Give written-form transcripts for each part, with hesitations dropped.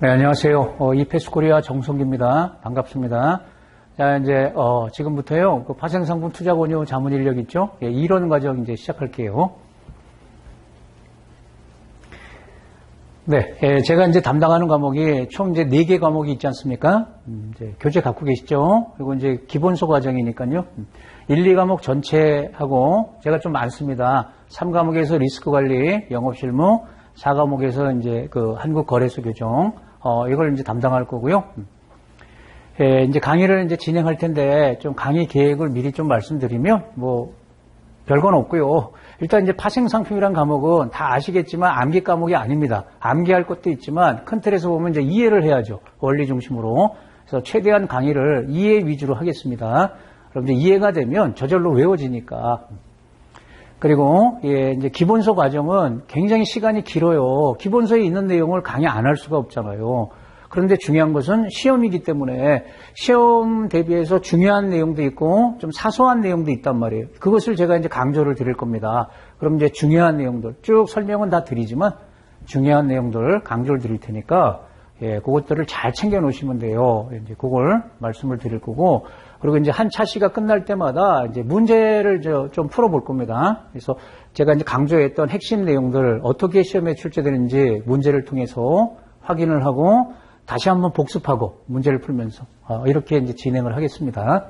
네, 안녕하세요. 이페스코리아 정성기입니다. 반갑습니다. 자, 이제, 지금부터요, 그 파생상품 투자 권유 자문 인력 있죠? 예, 이론 과정 이제 시작할게요. 네, 제가 이제 담당하는 과목이 총 이제 4개 과목이 있지 않습니까? 이제 교재 갖고 계시죠? 그리고 이제 기본소 과정이니까요. 1, 2과목 전체하고 제가 좀 많습니다. 3과목에서 리스크 관리, 영업 실무, 4과목에서 이제 그 한국거래소 교정, 이걸 이제 담당할 거고요. 이제 강의를 이제 진행할 텐데, 좀 강의 계획을 미리 좀 말씀드리면, 별건 없고요. 일단 이제 파생상품이란 과목은 다 아시겠지만 암기 과목이 아닙니다. 암기할 것도 있지만, 큰 틀에서 보면 이제 이해를 해야죠. 원리 중심으로. 그래서 최대한 강의를 이해 위주로 하겠습니다. 그럼 이제 이해가 되면 저절로 외워지니까. 그리고 이제 기본소 과정은 굉장히 시간이 길어요. 기본소에 있는 내용을 강의 안 할 수가 없잖아요. 그런데 중요한 것은 시험이기 때문에 시험 대비해서 중요한 내용도 있고 좀 사소한 내용도 있단 말이에요. 그것을 제가 이제 강조를 드릴 겁니다. 그럼 이제 중요한 내용들 쭉 설명은 다 드리지만 중요한 내용들 강조를 드릴 테니까 그것들을 잘 챙겨 놓으시면 돼요. 이제 그걸 말씀을 드릴 거고, 그리고 이제 한 차시가 끝날 때마다 이제 문제를 좀 풀어볼 겁니다. 그래서 제가 이제 강조했던 핵심 내용들 어떻게 시험에 출제되는지 문제를 통해서 확인을 하고 다시 한번 복습하고 문제를 풀면서 이렇게 이제 진행을 하겠습니다.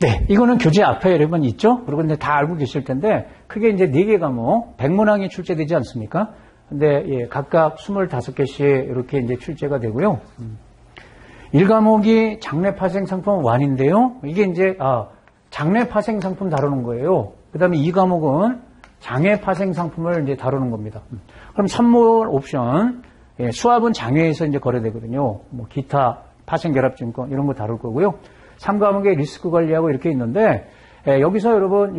네, 이거는 교재 앞에 여러분 있죠? 그리고 이제 다 알고 계실 텐데, 크게 이제 4개 과목, 100문항이 출제되지 않습니까? 근데, 각각 25개씩 이렇게 이제 출제가 되고요. 1과목이 장래 파생 상품 1인데요. 이게 이제, 장래 파생 상품 다루는 거예요. 그 다음에 2과목은 장애 파생 상품을 이제 다루는 겁니다. 그럼 선물 옵션, 수합은 장외에서 이제 거래되거든요. 기타 파생 결합증권 이런 거 다룰 거고요. 3과목의 리스크 관리하고 이렇게 있는데, 여기서 여러분,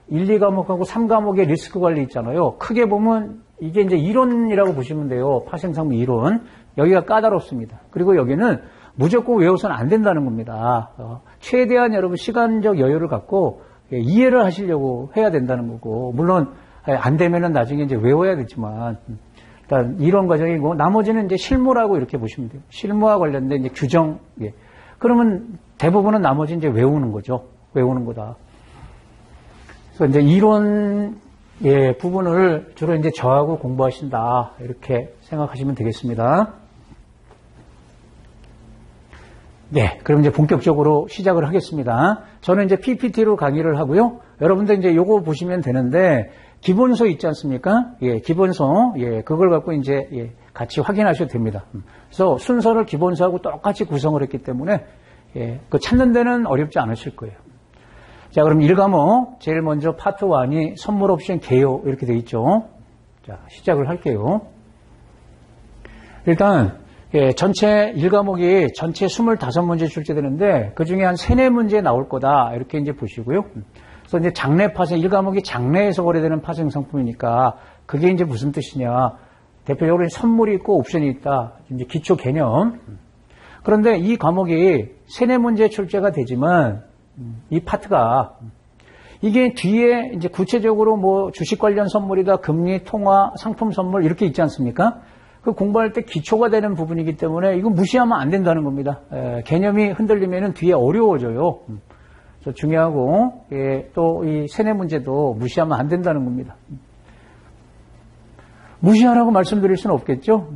1, 2과목하고 3과목의 리스크 관리 있잖아요. 크게 보면 이게 이제 이론이라고 보시면 돼요. 파생상품 이론. 여기가 까다롭습니다. 그리고 여기는 무조건 외워서는 안 된다는 겁니다. 최대한 여러분 시간적 여유를 갖고 이해를 하시려고 해야 된다는 거고, 물론 안 되면은 나중에 이제 외워야 되지만, 일단 이론 과정이고, 나머지는 이제 실무라고 이렇게 보시면 돼요. 실무와 관련된 이제 규정, 그러면 대부분은 나머지 이제 외우는 거죠. 외우는 거다. 그래서 이제 이론, 부분을 주로 이제 저하고 공부하신다. 이렇게 생각하시면 되겠습니다. 네. 그럼 이제 본격적으로 시작을 하겠습니다. 저는 이제 PPT로 강의를 하고요. 여러분들 이제 요거 보시면 되는데, 기본소 있지 않습니까? 기본소. 그걸 갖고 이제, 같이 확인하셔도 됩니다. 그래서 순서를 기본소하고 똑같이 구성을 했기 때문에, 그 찾는 데는 어렵지 않으실 거예요. 자, 그럼 1과목, 제일 먼저 파트 1이 선물 옵션 개요, 이렇게 되어 있죠. 자, 시작을 할게요. 일단, 전체 1과목이 전체 25문제 출제되는데, 그 중에 한 3, 4문제 나올 거다, 이렇게 이제 보시고요. 그래서 이제 장래 파생, 1과목이 장래에서 거래되는 파생 상품이니까, 그게 이제 무슨 뜻이냐. 대표적으로 선물이 있고 옵션이 있다. 이제 기초 개념. 그런데 이 과목이 3, 4문제 출제가 되지만 이 파트가 이게 뒤에 이제 구체적으로 주식 관련 선물이다, 금리, 통화, 상품 선물 이렇게 있지 않습니까? 그 공부할 때 기초가 되는 부분이기 때문에 이거 무시하면 안 된다는 겁니다. 개념이 흔들리면은 뒤에 어려워져요. 그래서 중요하고 또 이 3, 4문제도 무시하면 안 된다는 겁니다. 무시하라고 말씀드릴 수는 없겠죠?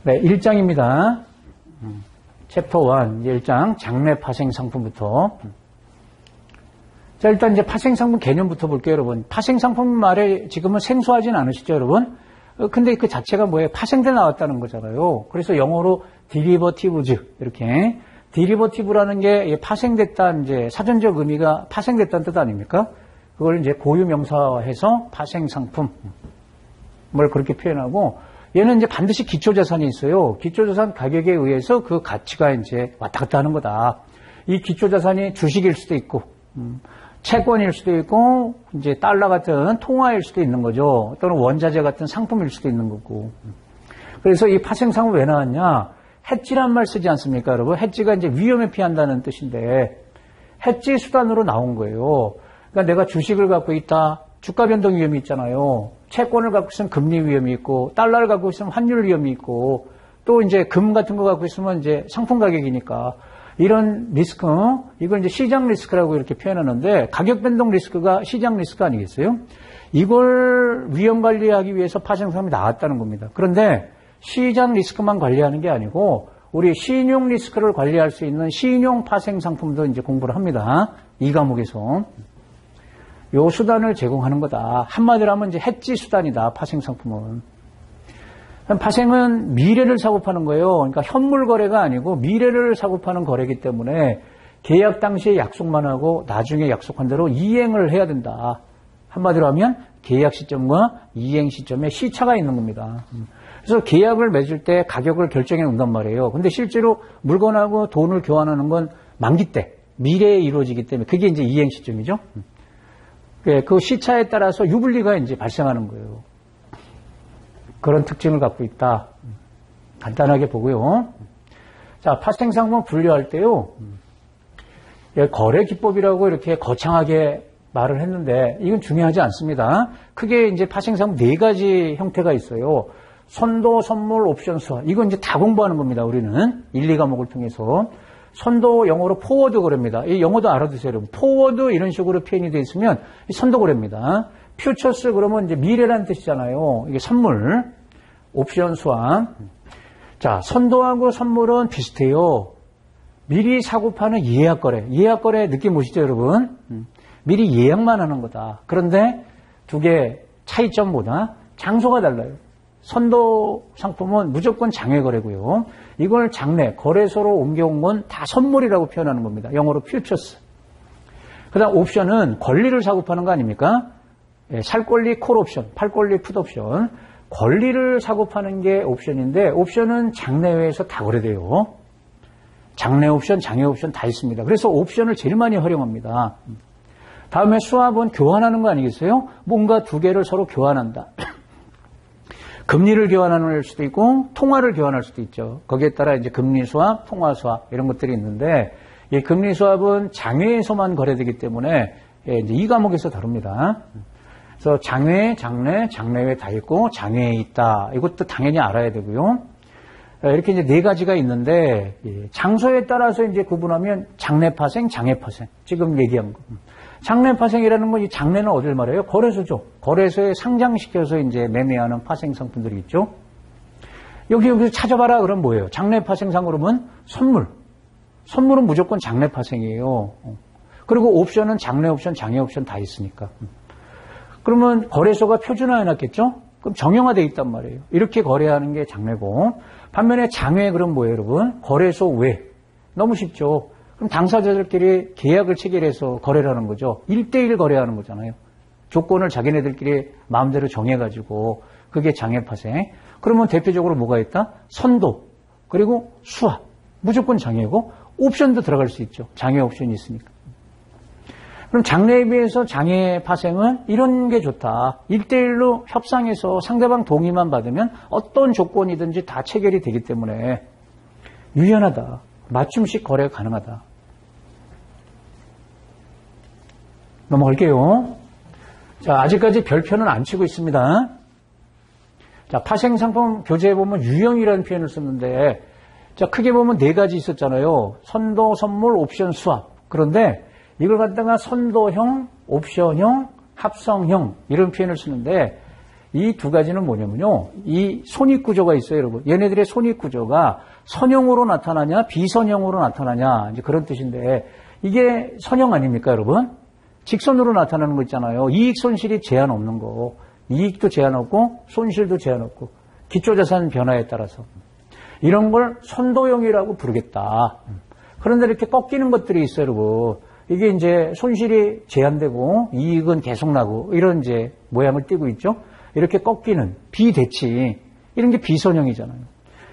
네, 1장입니다. 챕터 1, 1장, 장래 파생 상품부터. 자, 일단 이제 파생 상품 개념부터 볼게요, 여러분. 파생 상품 말에 지금은 생소하진 않으시죠, 여러분? 근데 그 자체가 뭐예요? 파생돼 나왔다는 거잖아요. 그래서 영어로 derivatives, 이렇게. derivative라는 게 파생됐다, 이제 사전적 의미가 파생됐다는 뜻 아닙니까? 그걸 이제 고유명사화해서 파생 상품. 뭘 그렇게 표현하고, 얘는 이제 반드시 기초자산이 있어요. 기초자산 가격에 의해서 그 가치가 이제 왔다 갔다 하는 거다. 이 기초자산이 주식일 수도 있고, 채권일 수도 있고, 이제 달러 같은 통화일 수도 있는 거죠. 또는 원자재 같은 상품일 수도 있는 거고. 그래서 이 파생상은 왜 나왔냐? 해지란 말 쓰지 않습니까, 여러분? 해지가 이제 위험에 피한다는 뜻인데, 해지 수단으로 나온 거예요. 그러니까 내가 주식을 갖고 있다. 주가 변동 위험이 있잖아요. 채권을 갖고 있으면 금리 위험이 있고, 달러를 갖고 있으면 환율 위험이 있고, 또 이제 금 같은 거 갖고 있으면 이제 상품 가격이니까, 이런 리스크, 이걸 이제 시장 리스크라고 이렇게 표현하는데, 가격 변동 리스크가 시장 리스크 아니겠어요? 이걸 위험 관리하기 위해서 파생상품이 나왔다는 겁니다. 그런데 시장 리스크만 관리하는 게 아니고, 우리 신용 리스크를 관리할 수 있는 신용 파생 상품도 이제 공부를 합니다. 이 과목에서. 요 수단을 제공하는 거다. 한마디로 하면 이제 해지 수단이다. 파생 상품은. 파생은 미래를 사고 파는 거예요. 그러니까 현물 거래가 아니고 미래를 사고 파는 거래이기 때문에 계약 당시에 약속만 하고 나중에 약속한 대로 이행을 해야 된다. 한마디로 하면 계약 시점과 이행 시점에 시차가 있는 겁니다. 그래서 계약을 맺을 때 가격을 결정해 놓는단 말이에요. 근데 실제로 물건하고 돈을 교환하는 건 만기 때, 미래에 이루어지기 때문에 그게 이제 이행 시점이죠. 그 시차에 따라서 유불리가 이제 발생하는 거예요. 그런 특징을 갖고 있다. 간단하게 보고요. 자, 파생상품 분류할 때요. 거래 기법이라고 이렇게 거창하게 말을 했는데 이건 중요하지 않습니다. 크게 이제 파생상품 4가지 형태가 있어요. 선도, 선물, 옵션, 수화. 이건 이제 다 공부하는 겁니다. 우리는 1, 2과목을 통해서. 선도 영어로 포워드 거래입니다. 이 영어도 알아두세요, 여러분. 포워드 이런 식으로 표현이 되어 있으면 선도 거래입니다. 퓨처스 그러면 이제 미래라는 뜻이잖아요. 이게 선물, 옵션, 수화. 자, 선도하고 선물은 비슷해요. 미리 사고 파는 예약 거래. 예약 거래 느낌 보시죠, 여러분? 미리 예약만 하는 거다. 그런데 두 개 차이점보다 장소가 달라요. 선도 상품은 무조건 장외 거래고요. 이걸 장내, 거래소로 옮겨온 건 다 선물이라고 표현하는 겁니다. 영어로 퓨처스. 그 다음 옵션은 권리를 사고 파는 거 아닙니까? 살 권리 콜 옵션, 팔 권리 풋 옵션. 권리를 사고 파는 게 옵션인데 옵션은 장내외에서 다 거래돼요. 장내 옵션, 장외 옵션 다 있습니다. 그래서 옵션을 제일 많이 활용합니다. 다음에 수합은 교환하는 거 아니겠어요? 뭔가 두 개를 서로 교환한다. 금리를 교환할 수도 있고 통화를 교환할 수도 있죠. 거기에 따라 이제 금리 수합, 통화 수합 이런 것들이 있는데 이 금리 수합은 장외에서만 거래되기 때문에 이제 이 과목에서 다룹니다. 그래서 장외, 장내, 장내외 다 있고 장외에 있다. 이것도 당연히 알아야 되고요. 이렇게 이제 4가지가 있는데 장소에 따라서 이제 구분하면 장내 파생, 장외 파생. 지금 얘기한 거. 장내 파생이라는 건 이 장내는 어딜 말해요? 거래소죠. 거래소에 상장시켜서 이제 매매하는 파생 상품들이 있죠. 여기서 찾아봐라 그러면 뭐예요? 장내 파생상 그러면 선물. 선물은 무조건 장내 파생이에요. 그리고 옵션은 장내 옵션, 장외 옵션 다 있으니까. 그러면 거래소가 표준화해 놨겠죠? 그럼 정형화되어 있단 말이에요. 이렇게 거래하는 게 장내고. 반면에 장외 그럼 뭐예요, 여러분? 거래소 외. 너무 쉽죠. 그럼 당사자들끼리 계약을 체결해서 거래를 하는 거죠. 1대1 거래하는 거잖아요. 조건을 자기네들끼리 마음대로 정해가지고 그게 장외 파생. 그러면 대표적으로 뭐가 있다? 선도, 그리고 수합. 무조건 장외고 옵션도 들어갈 수 있죠. 장외 옵션이 있으니까. 그럼 장래에 비해서 장외 파생은 이런 게 좋다. 1대1로 협상해서 상대방 동의만 받으면 어떤 조건이든지 다 체결이 되기 때문에 유연하다. 맞춤식 거래가 가능하다. 넘어갈게요. 자, 아직까지 별표는 안 치고 있습니다. 자, 파생상품 교재에 보면 유형이라는 표현을 썼는데, 자, 크게 보면 4가지 있었잖아요. 선도, 선물, 옵션, 수합. 그런데 이걸 갖다가 선도형, 옵션형, 합성형 이런 표현을 쓰는데 이 2가지는 뭐냐면요. 이 손익구조가 있어요, 여러분. 얘네들의 손익구조가 선형으로 나타나냐, 비선형으로 나타나냐, 이제 그런 뜻인데, 이게 선형 아닙니까, 여러분? 직선으로 나타나는 거 있잖아요. 이익 손실이 제한 없는 거. 이익도 제한 없고, 손실도 제한 없고, 기초자산 변화에 따라서. 이런 걸 선도형이라고 부르겠다. 그런데 이렇게 꺾이는 것들이 있어요, 여러분. 이게 이제 손실이 제한되고, 이익은 계속 나고, 이런 이제 모양을 띠고 있죠. 이렇게 꺾이는 비대치. 이런 게 비선형이잖아요.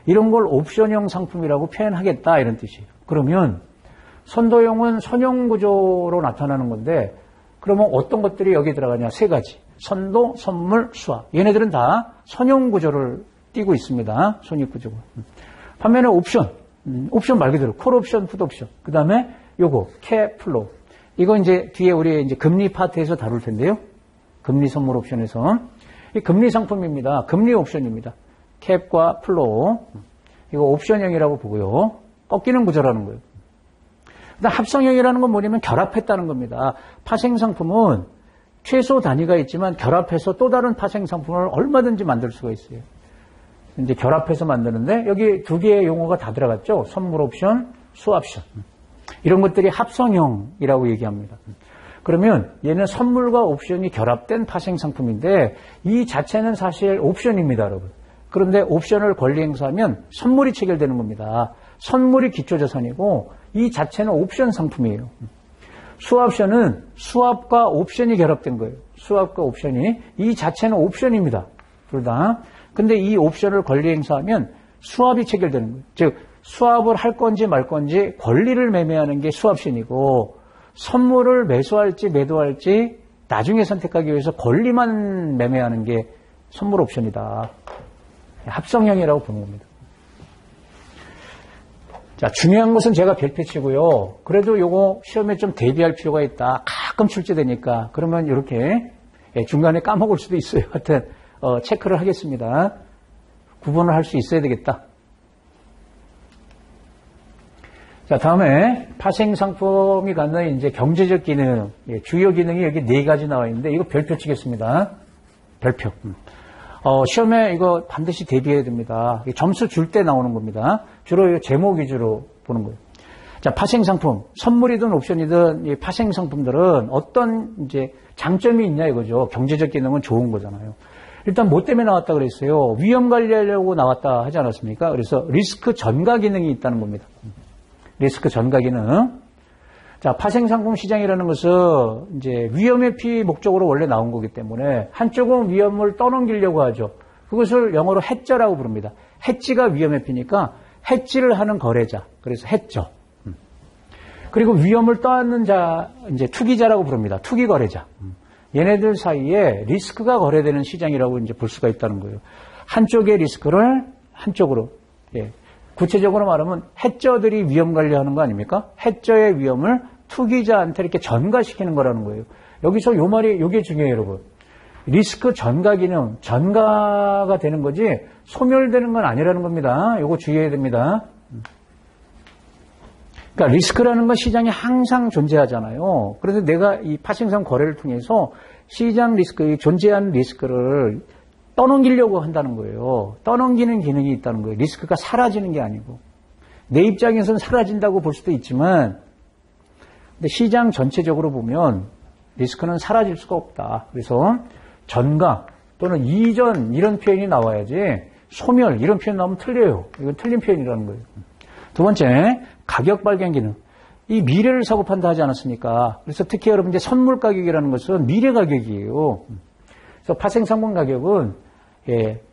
이런 걸 옵션형 상품이라고 표현하겠다 이런 뜻이에요. 그러면 선도형은 선형 구조로 나타나는 건데 그러면 어떤 것들이 여기 들어가냐? 3가지. 선도, 선물, 수합. 얘네들은 다 선형 구조를 띠고 있습니다. 손익 구조가. 반면에 옵션. 옵션 말 그대로 콜 옵션, 풋 옵션. 그다음에 요거 캐 플로. 이거 이제 뒤에 우리 이제 금리 파트에서 다룰 텐데요. 금리 선물 옵션에서. 이 금리 상품입니다. 금리 옵션입니다. 캡과 플로우. 이거 옵션형이라고 보고요. 꺾이는 구조라는 거예요. 그다음 합성형이라는 건 뭐냐면 결합했다는 겁니다. 파생 상품은 최소 단위가 있지만 결합해서 또 다른 파생 상품을 얼마든지 만들 수가 있어요. 이제 결합해서 만드는데 여기 두 개의 용어가 다 들어갔죠. 선물 옵션, 수옵션. 이런 것들이 합성형이라고 얘기합니다. 그러면 얘는 선물과 옵션이 결합된 파생 상품인데 이 자체는 사실 옵션입니다, 여러분. 그런데 옵션을 권리 행사하면 선물이 체결되는 겁니다. 선물이 기초자산이고 이 자체는 옵션 상품이에요. 수옵션은 수합과 옵션이 결합된 거예요. 수합과 옵션이. 이 자체는 옵션입니다. 둘 다. 근데 이 옵션을 권리 행사하면 수합이 체결되는 거예요. 즉 수합을 할 건지 말 건지 권리를 매매하는 게 수옵션이고 선물을 매수할지 매도할지 나중에 선택하기 위해서 권리만 매매하는 게 선물 옵션이다. 합성형이라고 보는 겁니다. 자, 중요한 것은 제가 별표치고요. 그래도 요거 시험에 좀 대비할 필요가 있다. 가끔 출제되니까. 그러면 이렇게 중간에 까먹을 수도 있어요. 하여튼 체크를 하겠습니다. 구분을 할 수 있어야 되겠다. 자, 다음에 파생 상품이 갖는 이제 경제적 기능, 주요 기능이 여기 4가지 나와 있는데 이거 별표 치겠습니다. 별표. 시험에 이거 반드시 대비해야 됩니다. 점수 줄 때 나오는 겁니다. 주로 제목 위주로 보는 거예요. 자, 파생 상품, 선물이든 옵션이든 이 파생 상품들은 어떤 이제 장점이 있냐 이거죠. 경제적 기능은 좋은 거잖아요. 일단 뭐 때문에 나왔다 그랬어요? 위험 관리하려고 나왔다 하지 않았습니까? 그래서 리스크 전가 기능이 있다는 겁니다. 리스크 전가 기능. 자, 파생 상품 시장이라는 것은 이제 위험 회피 목적으로 원래 나온 거기 때문에 한쪽은 위험을 떠넘기려고 하죠. 그것을 영어로 해저라고 부릅니다. 해지가 위험 회피니까 해지를 하는 거래자. 그래서 해저. 그리고 위험을 떠안는 자, 이제 투기자라고 부릅니다. 투기 거래자. 얘네들 사이에 리스크가 거래되는 시장이라고 이제 볼 수가 있다는 거예요. 한쪽의 리스크를 한쪽으로, 구체적으로 말하면 해저들이 위험 관리하는 거 아닙니까? 해저의 위험을 투기자한테 이렇게 전가시키는 거라는 거예요. 여기서 요 말이, 요게 중요해요, 여러분. 리스크 전가 기능, 전가가 되는 거지 소멸되는 건 아니라는 겁니다. 요거 주의해야 됩니다. 그러니까 리스크라는 건 시장에 항상 존재하잖아요. 그래서 내가 이 파생상 거래를 통해서 시장 리스크, 존재하는 리스크를 떠넘기려고 한다는 거예요. 떠넘기는 기능이 있다는 거예요. 리스크가 사라지는 게 아니고. 내 입장에서는 사라진다고 볼 수도 있지만 근데 시장 전체적으로 보면 리스크는 사라질 수가 없다. 그래서 전가 또는 이전 이런 표현이 나와야지 소멸 이런 표현 나오면 틀려요. 이건 틀린 표현이라는 거예요. 두 번째, 가격 발견 기능. 이 미래를 사고 판다 하지 않았습니까? 그래서 특히 여러분 이제 선물 가격이라는 것은 미래 가격이에요. 그래서 파생 상품 가격은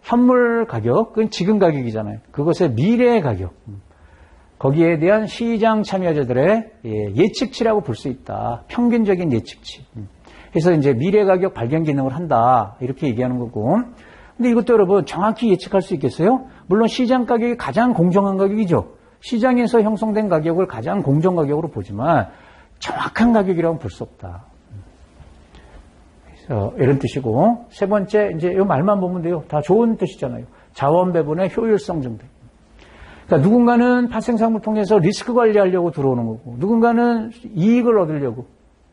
현물 가격, 그건 지금 가격이잖아요. 그것의 미래 가격. 거기에 대한 시장 참여자들의 예측치라고 볼 수 있다. 평균적인 예측치. 그래서 이제 미래 가격 발견 기능을 한다. 이렇게 얘기하는 거고. 근데 이것도 여러분 정확히 예측할 수 있겠어요? 물론 시장 가격이 가장 공정한 가격이죠. 시장에서 형성된 가격을 가장 공정 가격으로 보지만 정확한 가격이라고는 볼 수 없다. 그래서 이런 뜻이고 세 번째 이제 이 말만 보면 돼요. 다 좋은 뜻이잖아요. 자원 배분의 효율성 증대. 그러니까 누군가는 파생상품을 통해서 리스크 관리하려고 들어오는 거고 누군가는 이익을 얻으려고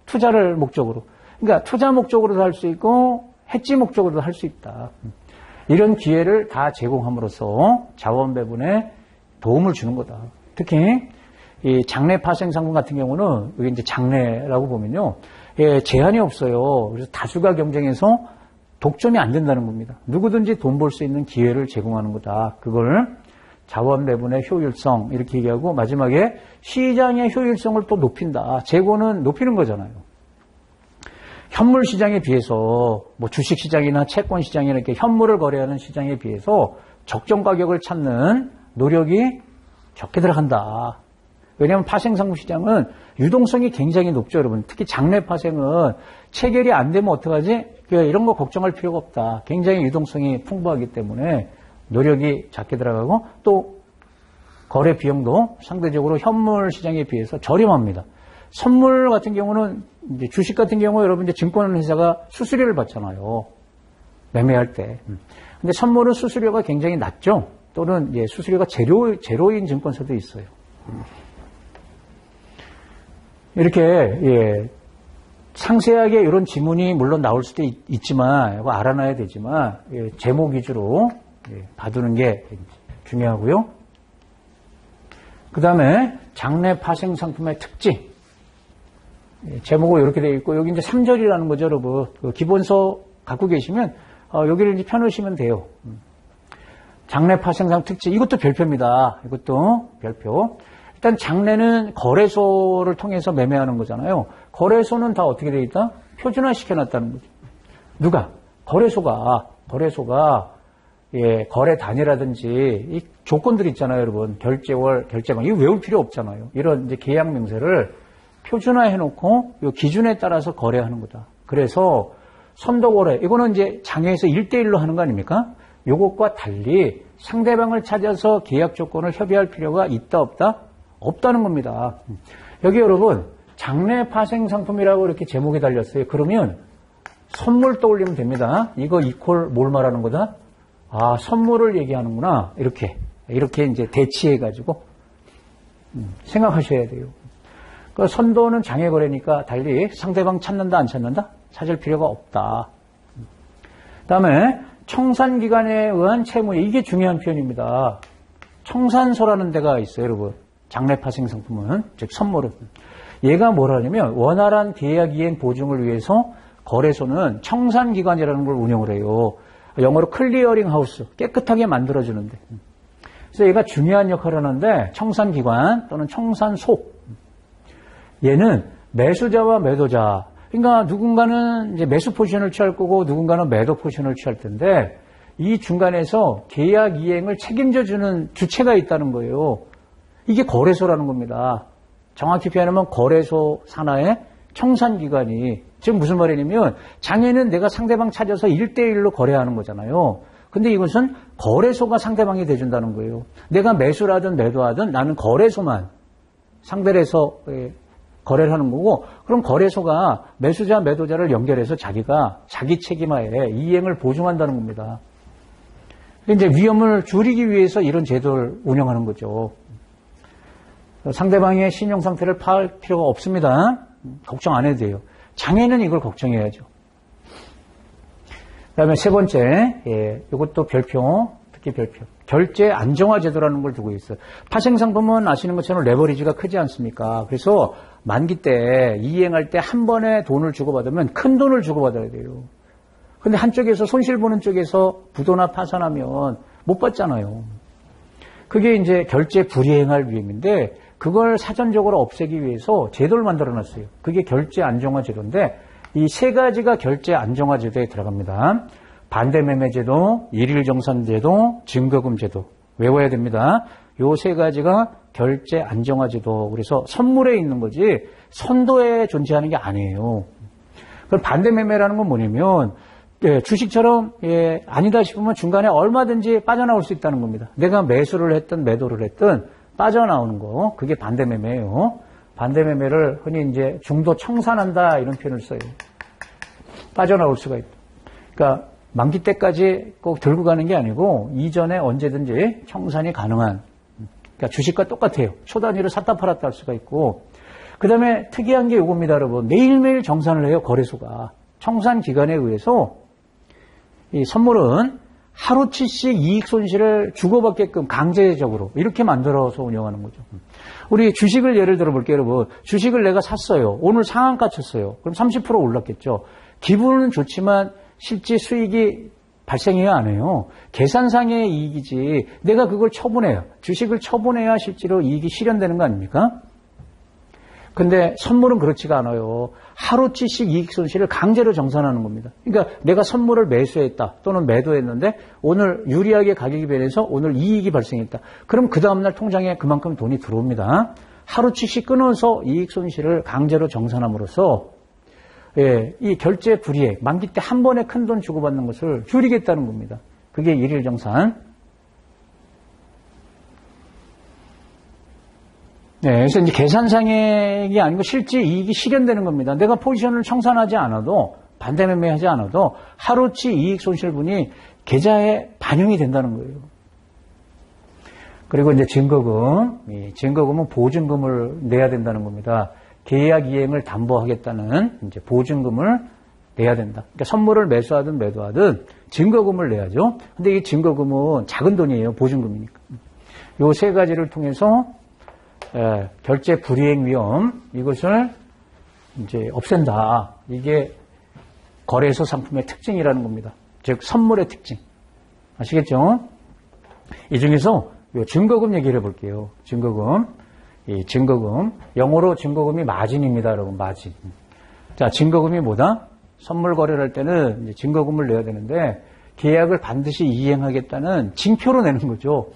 투자를 목적으로. 그러니까 투자 목적으로도 할 수 있고 해지 목적으로도 할 수 있다. 이런 기회를 다 제공함으로써 자원 배분에 도움을 주는 거다. 특히 이 장래 파생 상품 같은 경우는 이게 이제 장래라고 보면요, 제한이 없어요. 그래서 다수가 경쟁해서 독점이 안 된다는 겁니다. 누구든지 돈 벌 수 있는 기회를 제공하는 거다. 그걸 자원 배분의 효율성 이렇게 얘기하고 마지막에 시장의 효율성을 또 높인다. 재고는 높이는 거잖아요. 현물 시장에 비해서 뭐 주식 시장이나 채권 시장이나 이렇게 현물을 거래하는 시장에 비해서 적정 가격을 찾는 노력이 적게 들어간다. 왜냐하면 파생상품 시장은 유동성이 굉장히 높죠, 여러분. 특히 장래 파생은 체결이 안 되면 어떡하지? 이런 거 걱정할 필요가 없다. 굉장히 유동성이 풍부하기 때문에 노력이 작게 들어가고 또 거래 비용도 상대적으로 현물 시장에 비해서 저렴합니다. 선물 같은 경우는 이제 주식 같은 경우 여러분 이제 증권회사가 수수료를 받잖아요. 매매할 때. 근데 선물은 수수료가 굉장히 낮죠. 또는 예, 수수료가 제로인 증권사도 있어요. 이렇게 예, 상세하게 이런 지문이 물론 나올 수도 있지만 이거 알아놔야 되지만 예, 제목 위주로 예, 봐두는 게 중요하고요. 그 다음에 장래 파생 상품의 특징. 예, 제목은 이렇게 되어 있고 여기 이제 3절이라는 거죠, 여러분. 그 기본서 갖고 계시면 여기를 이제 펴놓으시면 돼요. 장래 파생상 특징. 이것도 별표입니다. 이것도 별표. 일단 장래는 거래소를 통해서 매매하는 거잖아요. 거래소는 다 어떻게 되어 있다? 표준화 시켜놨다는 거죠. 누가? 거래소가 예, 거래 단위라든지 이 조건들 있잖아요, 여러분. 결제월, 결제방. 이거 외울 필요 없잖아요. 이런 이제 계약 명세를 표준화해 놓고 이 기준에 따라서 거래하는 거다. 그래서 선도 거래. 이거는 이제 장외에서 1대1로 하는 거 아닙니까? 요것과 달리 상대방을 찾아서 계약 조건을 협의할 필요가 있다, 없다? 없다는 겁니다. 여기 여러분, 장래 파생 상품이라고 이렇게 제목이 달렸어요. 그러면 선물 떠올리면 됩니다. 이거 이퀄 뭘 말하는 거다? 아, 선물을 얘기하는구나. 이렇게 이제 대치해가지고 생각하셔야 돼요. 그 선도는 장외 거래니까 달리 상대방 찾는다, 안 찾는다? 찾을 필요가 없다. 그 다음에 청산기간에 의한 채무, 이게 중요한 표현입니다. 청산소라는 데가 있어요, 여러분. 장래 파생 상품은, 즉 선물은. 얘가 뭐라냐면 원활한 계약 이행 보증을 위해서 거래소는 청산기관이라는 걸 운영을 해요. 영어로 클리어링 하우스, 깨끗하게 만들어주는데. 그래서 얘가 중요한 역할을 하는데 청산기관 또는 청산소. 얘는 매수자와 매도자, 그러니까 누군가는 이제 매수 포지션을 취할 거고 누군가는 매도 포지션을 취할 텐데 이 중간에서 계약 이행을 책임져주는 주체가 있다는 거예요. 이게 거래소라는 겁니다. 정확히 표현하면 거래소 산하의 청산기관이, 지금 무슨 말이냐면 장애는 내가 상대방 찾아서 1대1로 거래하는 거잖아요. 근데 이것은 거래소가 상대방이 돼준다는 거예요. 내가 매수를 매도하든 나는 거래소만 상대를 해서 거래를 하는 거고, 그럼 거래소가 매수자, 매도자를 연결해서 자기가 자기 책임하에 이행을 보증한다는 겁니다. 이제 위험을 줄이기 위해서 이런 제도를 운영하는 거죠. 상대방의 신용 상태를 파악할 필요가 없습니다. 걱정 안 해도 돼요. 장애는 이걸 걱정해야죠. 그 다음에 세 번째, 이것도 별표, 특히 별표. 결제 안정화 제도라는 걸 두고 있어요. 파생상품은 아시는 것처럼 레버리지가 크지 않습니까? 그래서 만기 때 이행할 때 한 번에 돈을 주고받으면 큰 돈을 주고받아야 돼요. 근데 한쪽에서 손실 보는 쪽에서 부도나 파산하면 못 받잖아요. 그게 이제 결제 불이행할 위험인데 그걸 사전적으로 없애기 위해서 제도를 만들어놨어요. 그게 결제 안정화 제도인데 이 세 가지가 결제 안정화 제도에 들어갑니다. 반대매매 제도, 일일정산 제도, 증거금 제도 외워야 됩니다. 요 세 가지가 결제 안정화 제도. 그래서 선물에 있는 거지 선도에 존재하는 게 아니에요. 그럼 반대매매라는 건 뭐냐면 주식처럼 아니다 싶으면 중간에 얼마든지 빠져나올 수 있다는 겁니다. 내가 매수를 했든 매도를 했든 빠져나오는 거, 그게 반대매매예요. 반대매매를 흔히 이제 중도 청산한다 이런 표현을 써요. 빠져나올 수가 있다. 그러니까 만기 때까지 꼭 들고 가는 게 아니고 이전에 언제든지 청산이 가능한, 그러니까 주식과 똑같아요. 초 단위로 샀다 팔았다 할 수가 있고, 그 다음에 특이한 게 이겁니다, 여러분. 매일매일 정산을 해요, 거래소가. 청산 기간에 의해서 이 선물은 하루치씩 이익 손실을 주고받게끔 강제적으로 이렇게 만들어서 운영하는 거죠. 우리 주식을 예를 들어 볼게요, 여러분. 주식을 내가 샀어요. 오늘 상한가 쳤어요. 그럼 30% 올랐겠죠. 기분은 좋지만 실제 수익이 발생해야 안 해요. 계산상의 이익이지. 내가 그걸 처분해요. 주식을 처분해야 실제로 이익이 실현되는 거 아닙니까? 근데 선물은 그렇지가 않아요. 하루치씩 이익 손실을 강제로 정산하는 겁니다. 그러니까 내가 선물을 매수했다 또는 매도했는데 오늘 유리하게 가격이 변해서 오늘 이익이 발생했다. 그럼 그 다음날 통장에 그만큼 돈이 들어옵니다. 하루치씩 끊어서 이익 손실을 강제로 정산함으로써 이 결제 불이익, 만기 때 한 번에 큰 돈 주고받는 것을 줄이겠다는 겁니다. 그게 일일정산. 네, 그래서 이제 계산상액이 아니고 실제 이익이 실현되는 겁니다. 내가 포지션을 청산하지 않아도, 반대 매매하지 않아도 하루치 이익 손실분이 계좌에 반영이 된다는 거예요. 그리고 이제 증거금, 증거금은 보증금을 내야 된다는 겁니다. 계약 이행을 담보하겠다는 이제 보증금을 내야 된다. 그러니까 선물을 매수하든 매도하든 증거금을 내야죠. 근데 이 증거금은 작은 돈이에요. 보증금이니까. 요 세 가지를 통해서 결제 불이행 위험 이것을 이제 없앤다. 이게 거래소 상품의 특징이라는 겁니다. 즉 선물의 특징. 아시겠죠? 이 중에서 요 증거금 얘기를 해볼게요. 증거금. 이 증거금. 영어로 증거금이 마진입니다, 여러분. 마진. 자, 증거금이 뭐다? 선물 거래를 할 때는 이제 증거금을 내야 되는데 계약을 반드시 이행하겠다는 징표로 내는 거죠.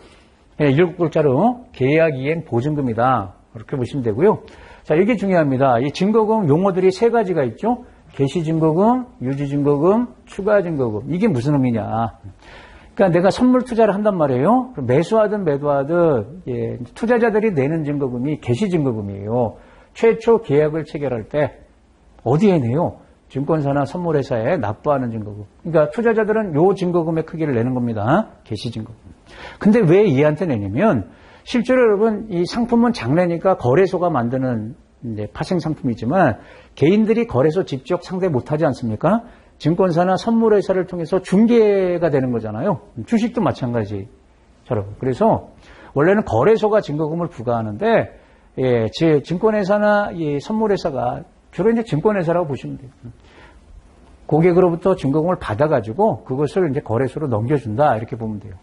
7글자로 계약 이행 보증금이다. 그렇게 보시면 되고요. 자, 이게 중요합니다. 이 증거금 용어들이 세 가지가 있죠. 개시증거금, 유지증거금, 추가증거금. 이게 무슨 의미냐. 그러니까 내가 선물 투자를 한단 말이에요. 매수하든 매도하든 투자자들이 내는 증거금이 개시증거금이에요. 최초 계약을 체결할 때 어디에 내요? 증권사나 선물회사에 납부하는 증거금. 그러니까 투자자들은 요 증거금의 크기를 내는 겁니다. 개시증거금. 근데 왜 얘한테 내냐면 실제로 여러분 이 상품은 장래니까 거래소가 만드는 파생 상품이지만 개인들이 거래소 직접 상대 못하지 않습니까? 증권사나 선물회사를 통해서 중개가 되는 거잖아요. 주식도 마찬가지처럼. 그래서 원래는 거래소가 증거금을 부과하는데 증권회사나 선물회사가 주로 이제 증권회사라고 보시면 돼요. 고객으로부터 증거금을 받아가지고 그것을 이제 거래소로 넘겨준다 이렇게 보면 돼요.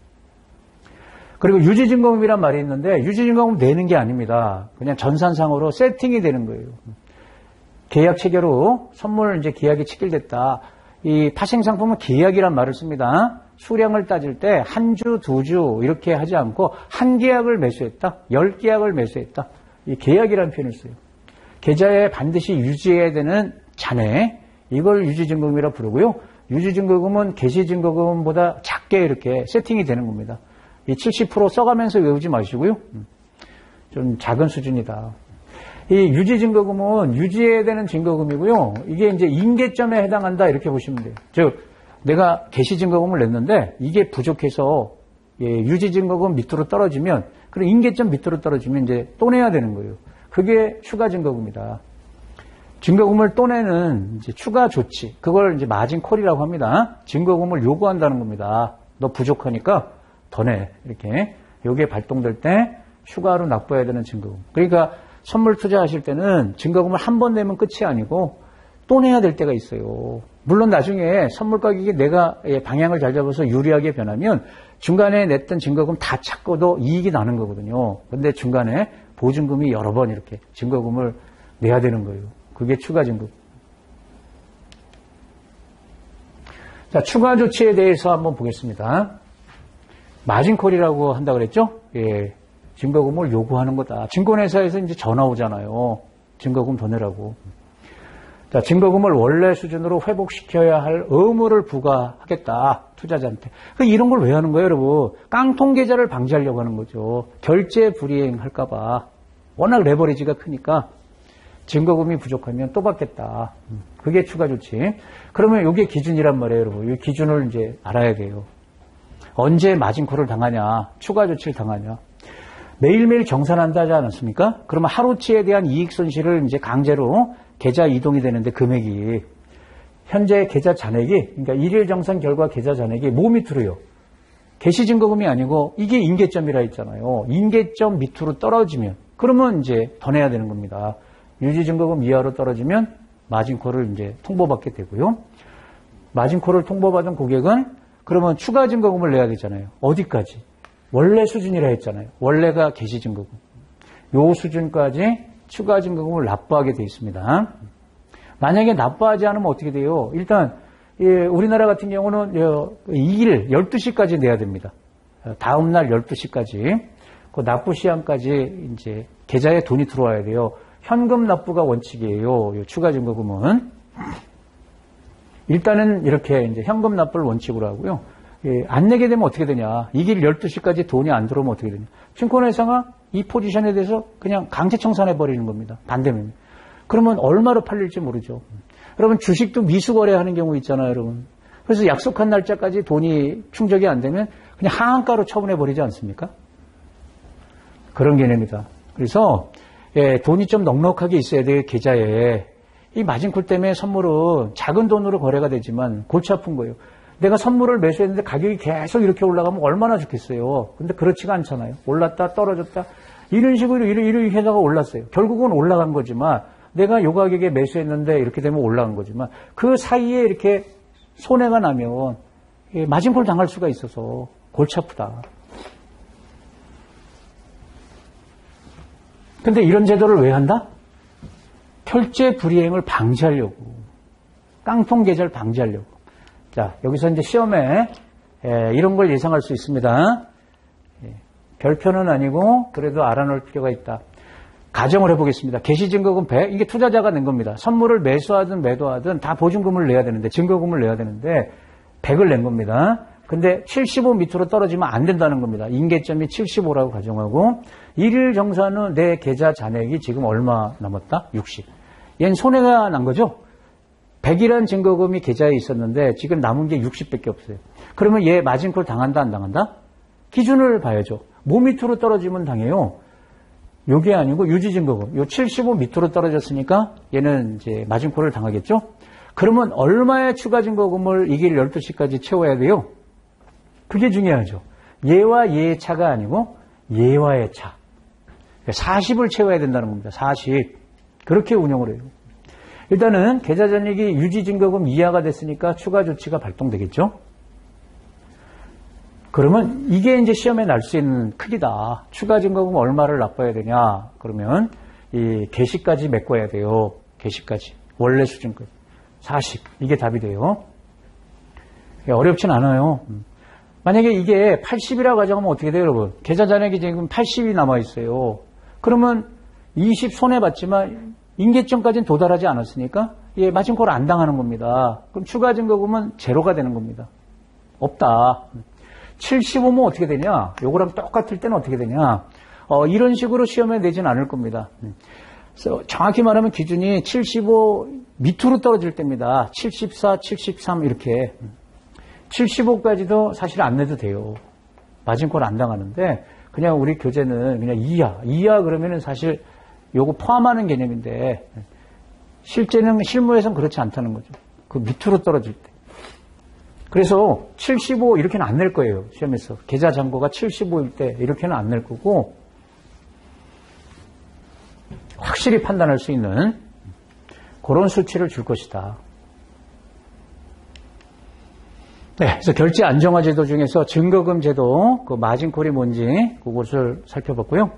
그리고 유지증거금이란 말이 있는데 유지증거금 내는 게 아닙니다. 그냥 전산상으로 세팅이 되는 거예요. 계약 체결 후 선물 이제 계약이 체결됐다. 이 파생 상품은 계약이란 말을 씁니다. 수량을 따질 때 한 주, 두 주 이렇게 하지 않고 한 계약을 매수했다, 10계약을 매수했다. 이 계약이라는 표현을 써요. 계좌에 반드시 유지해야 되는 잔액, 이걸 유지증거금이라 부르고요. 유지증거금은 개시증거금보다 작게 이렇게 세팅이 되는 겁니다. 이 70% 써가면서 외우지 마시고요. 좀 작은 수준이다. 이 유지증거금은 유지해야 되는 증거금이고요. 이게 이제 인계점에 해당한다 이렇게 보시면 돼요. 즉 내가 개시증거금을 냈는데 이게 부족해서 유지증거금 밑으로 떨어지면 그럼 인계점 밑으로 떨어지면 이제 또 내야 되는 거예요. 그게 추가 증거금이다. 증거금을 또 내는 이제 추가 조치, 그걸 이제 마진 콜이라고 합니다. 증거금을 요구한다는 겁니다. 너 부족하니까 더 내. 이렇게. 요게 발동될 때 추가로 납부해야 되는 증거금. 그러니까 선물 투자하실 때는 증거금을 한 번 내면 끝이 아니고 또 내야 될 때가 있어요. 물론 나중에 선물 가격이 내가 방향을 잘 잡아서 유리하게 변하면 중간에 냈던 증거금 다 찾고도 이익이 나는 거거든요. 근데 중간에 보증금이 여러 번 이렇게 증거금을 내야 되는 거예요. 그게 추가 증거금. 자, 추가 조치에 대해서 한번 보겠습니다. 마진콜이라고 한다고 그랬죠? 예. 증거금을 요구하는 거다. 증권회사에서 이제 전화 오잖아요. 증거금 더 내라고. 자, 증거금을 원래 수준으로 회복시켜야 할 의무를 부과하겠다. 투자자한테. 이런 걸 왜 하는 거예요, 여러분? 깡통 계좌를 방지하려고 하는 거죠. 결제 불이행할까봐. 워낙 레버리지가 크니까 증거금이 부족하면 또 받겠다. 그게 추가 조치. 그러면 이게 기준이란 말이에요, 여러분. 이 기준을 이제 알아야 돼요. 언제 마진콜을 당하냐, 추가 조치를 당하냐. 매일매일 정산한다 하지 않았습니까? 그러면 하루치에 대한 이익 손실을 이제 강제로 계좌 이동이 되는데 금액이 현재 계좌 잔액이 그러니까 일일 정산 결과 계좌 잔액이 뭐 밑으로요? 개시증거금이 아니고 이게 인계점이라 했잖아요. 인계점 밑으로 떨어지면 그러면 이제 더 내야 되는 겁니다. 유지증거금 이하로 떨어지면 마진콜을 이제 통보받게 되고요. 마진콜을 통보받은 고객은 그러면 추가 증거금을 내야 되잖아요. 어디까지? 원래 수준이라 했잖아요. 원래가 개시증거금. 요 수준까지 추가 증거금을 납부하게 되어 있습니다. 만약에 납부하지 않으면 어떻게 돼요? 일단 우리나라 같은 경우는 2일 12시까지 내야 됩니다. 다음 날 12시까지. 그 납부 시한까지 이제 계좌에 돈이 들어와야 돼요. 현금 납부가 원칙이에요. 추가 증거금은. 일단은 이렇게 이제 현금 납부를 원칙으로 하고요. 안 내게 되면 어떻게 되냐. 이 길 12시까지 돈이 안 들어오면 어떻게 되냐. 증권회사가 이 포지션에 대해서 그냥 강제 청산해 버리는 겁니다. 반대면. 그러면 얼마로 팔릴지 모르죠. 여러분 주식도 미수거래하는 경우 있잖아요, 여러분. 그래서 약속한 날짜까지 돈이 충족이 안 되면 그냥 하한가로 처분해 버리지 않습니까? 그런 개념이다. 그래서 돈이 좀 넉넉하게 있어야 돼요, 계좌에. 이 마진콜 때문에 선물은 작은 돈으로 거래가 되지만 골치 아픈 거예요. 내가 선물을 매수했는데 가격이 계속 이렇게 올라가면 얼마나 좋겠어요. 근데 그렇지가 않잖아요. 올랐다 떨어졌다. 이런 식으로 이런 회사가 올랐어요. 결국은 올라간 거지만 내가 요 가격에 매수했는데 이렇게 되면 올라간 거지만 그 사이에 이렇게 손해가 나면 마진콜 당할 수가 있어서 골치 아프다. 근데 이런 제도를 왜 한다? 결제 불이행을 방지하려고. 깡통 계좌를 방지하려고. 자, 여기서 이제 시험에 이런 걸 예상할 수 있습니다. 별표는 아니고 그래도 알아놓을 필요가 있다. 가정을 해보겠습니다. 개시증거금 100, 이게 투자자가 낸 겁니다. 선물을 매수하든 매도하든 다 보증금을 내야 되는데, 증거금을 내야 되는데 100을 낸 겁니다. 근데 75 밑으로 떨어지면 안 된다는 겁니다. 임계점이 75라고 가정하고 일일 정산후 내 계좌 잔액이 지금 얼마 남았다? 60. 얘는 손해가 난 거죠? 100이라는 증거금이 계좌에 있었는데 지금 남은 게 60밖에 없어요. 그러면 얘 마진콜 당한다 안 당한다? 기준을 봐야죠. 뭐 밑으로 떨어지면 당해요? 요게 아니고 유지증거금. 요 75 밑으로 떨어졌으니까 얘는 이제 마진콜을 당하겠죠? 그러면 얼마의 추가 증거금을 이 길 12시까지 채워야 돼요? 그게 중요하죠. 얘와 얘의 차가 아니고 얘와의 차. 40을 채워야 된다는 겁니다. 40. 그렇게 운영을 해요. 일단은 계좌 잔액이 유지증거금 이하가 됐으니까 추가 조치가 발동되겠죠. 그러면 이게 이제 시험에 날 수 있는 크기다. 추가 증거금 얼마를 납부해야 되냐. 그러면 이 개시까지 메꿔야 돼요. 개시까지. 원래 수준까지. 40. 이게 답이 돼요. 어렵진 않아요. 만약에 이게 80이라고 가정하면 어떻게 돼요, 여러분? 계좌 잔액이 지금 80이 남아있어요. 그러면 20 손해봤지만 임계점까지는 도달하지 않았으니까 예, 마진콜 안 당하는 겁니다. 그럼 추가 증거금은 제로가 되는 겁니다. 없다. 75면 어떻게 되냐? 요거랑 똑같을 때는 어떻게 되냐? 이런 식으로 시험에 내진 않을 겁니다. 그래서 정확히 말하면 기준이 75 밑으로 떨어질 때입니다. 74, 73 이렇게. 75까지도 사실 안 내도 돼요. 마진콜 안 당하는데 그냥 우리 교재는 그냥 이하 그러면은 사실 요거 포함하는 개념인데 실제는 실무에서는 그렇지 않다는 거죠. 그 밑으로 떨어질 때. 그래서 75 이렇게는 안 낼 거예요. 시험에서. 계좌 잔고가 75일 때 이렇게는 안 낼 거고 확실히 판단할 수 있는 그런 수치를 줄 것이다. 네, 그래서 결제 안정화 제도 중에서 증거금 제도, 그 마진콜이 뭔지 그것을 살펴봤고요.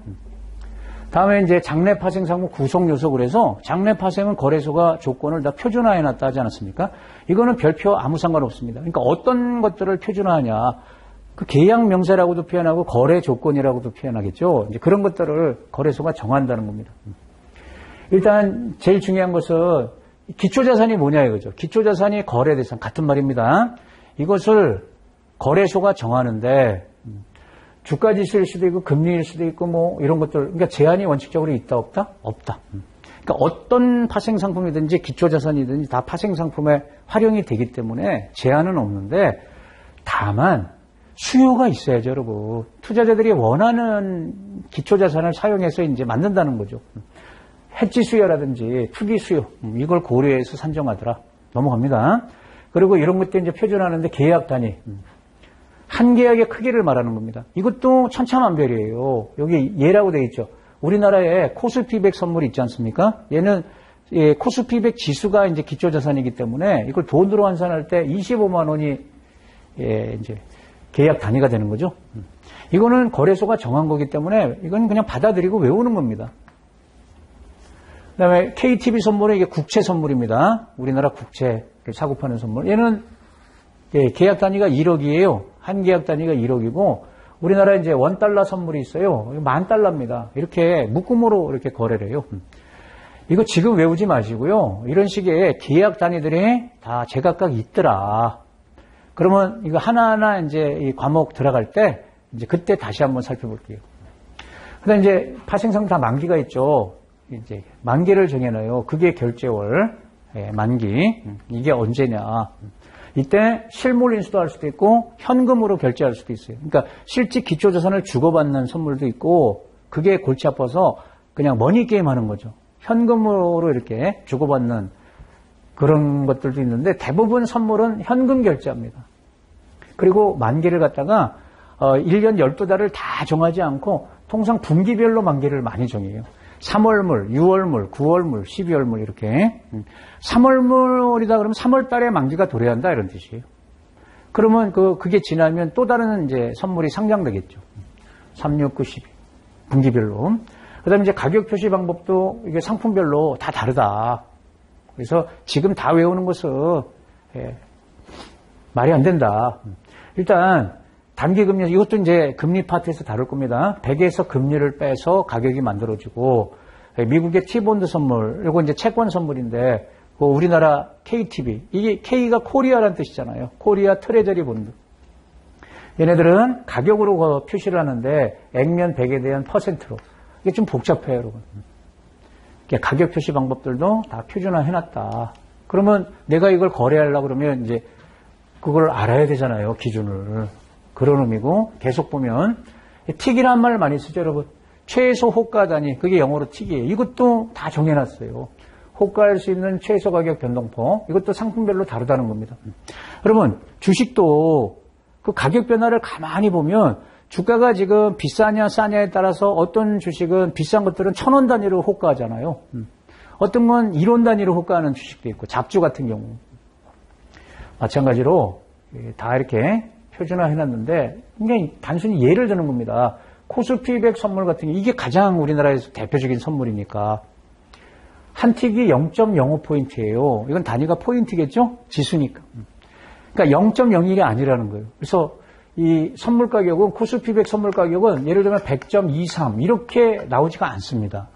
다음에 이제 장래 파생 상품 구성 요소 그래서 장래 파생은 거래소가 조건을 다 표준화해 놨다 하지 않았습니까? 이거는 별표 아무 상관없습니다. 그러니까 어떤 것들을 표준화하냐. 그 계약 명세라고도 표현하고 거래 조건이라고도 표현하겠죠. 이제 그런 것들을 거래소가 정한다는 겁니다. 일단 제일 중요한 것은 기초자산이 뭐냐 이거죠. 기초자산이 거래 대상 같은 말입니다. 이것을 거래소가 정하는데 주가지수일 수도 있고 금리일 수도 있고 뭐 이런 것들 그러니까 제한이 원칙적으로 있다 없다? 없다. 그러니까 어떤 파생상품이든지 기초자산이든지 다 파생상품에 활용이 되기 때문에 제한은 없는데 다만 수요가 있어야죠, 여러분. 투자자들이 원하는 기초자산을 사용해서 이제 만든다는 거죠. 해지 수요라든지 투기 수요 이걸 고려해서 산정하더라. 넘어갑니다. 그리고 이런 것도 이제 표준화하는데 계약 단위. 한 계약의 크기를 말하는 겁니다. 이것도 천차만별이에요. 여기 예라고 되어 있죠. 우리나라에 코스피백 선물이 있지 않습니까? 얘는 코스피백 지수가 이제 기초자산이기 때문에 이걸 돈으로 환산할 때 25만 원이 이제 계약 단위가 되는 거죠. 이거는 거래소가 정한 거기 때문에 이건 그냥 받아들이고 외우는 겁니다. 그다음에 KTB 선물은 이게 국채 선물입니다. 우리나라 국채를 사고 파는 선물. 얘는 계약 단위가 1억이에요. 한 계약 단위가 1억이고 우리나라에 이제 $1 선물이 있어요. $10,000입니다. 이렇게 묶음으로 이렇게 거래를 해요. 이거 지금 외우지 마시고요. 이런 식의 계약 단위들이 다 제각각 있더라. 그러면 이거 하나하나 이제 이 과목 들어갈 때 이제 그때 다시 한번 살펴볼게요. 그다음 이제 파생상품 다 만기가 있죠. 이제 만기를 정해놔요. 그게 결제월 만기. 이게 언제냐. 이때 실물 인수도 할 수도 있고 현금으로 결제할 수도 있어요. 그러니까 실제 기초자산을 주고받는 선물도 있고 그게 골치 아파서 그냥 머니게임 하는 거죠. 현금으로 이렇게 주고받는 그런 것들도 있는데 대부분 선물은 현금 결제합니다. 그리고 만기를 갖다가 1년 12달을 다 정하지 않고 통상 분기별로 만기를 많이 정해요. 3월물, 6월물, 9월물, 12월물 이렇게. 3월물이다 그러면 3월 달에 만기가 도래한다 이런 뜻이에요. 그러면 그게 지나면 또 다른 이제 선물이 상장되겠죠. 3, 6, 9, 12 분기별로. 그다음에 이제 가격 표시 방법도 이게 상품별로 다 다르다. 그래서 지금 다 외우는 것은 말이 안 된다. 일단 단기금리, 이것도 이제 금리 파트에서 다룰 겁니다. 100에서 금리를 빼서 가격이 만들어지고, 미국의 T본드 선물, 이거 이제 채권 선물인데, 우리나라 KTB, 이게 K가 코리아라는 뜻이잖아요. 코리아 트레저리 본드. 얘네들은 가격으로 표시를 하는데, 액면 100에 대한 퍼센트로. 이게 좀 복잡해요, 여러분. 가격 표시 방법들도 다 표준화 해놨다. 그러면 내가 이걸 거래하려고 그러면 이제 그걸 알아야 되잖아요, 기준을. 그런 의미고 계속 보면 틱이라는 말 많이 쓰죠, 여러분. 최소 호가 단위, 그게 영어로 틱이에요. 이것도 다 정해놨어요. 호가할 수 있는 최소 가격 변동폭, 이것도 상품별로 다르다는 겁니다. 여러분, 주식도 그 가격 변화를 가만히 보면 주가가 지금 비싸냐 싸냐에 따라서 어떤 주식은 비싼 것들은 1,000원 단위로 호가하잖아요. 어떤 건 1원 단위로 호가하는 주식도 있고 잡주 같은 경우 마찬가지로 다 이렇게 표준화 해놨는데 굉장히 단순히 예를 드는 겁니다. 코스피 100 선물 같은 게 이게 가장 우리나라에서 대표적인 선물이니까 한 틱이 0.05포인트예요. 이건 단위가 포인트겠죠? 지수니까. 그러니까 0.01이 아니라는 거예요. 그래서 이 선물 가격은 코스피 100 선물 가격은 예를 들면 100.23 이렇게 나오지가 않습니다.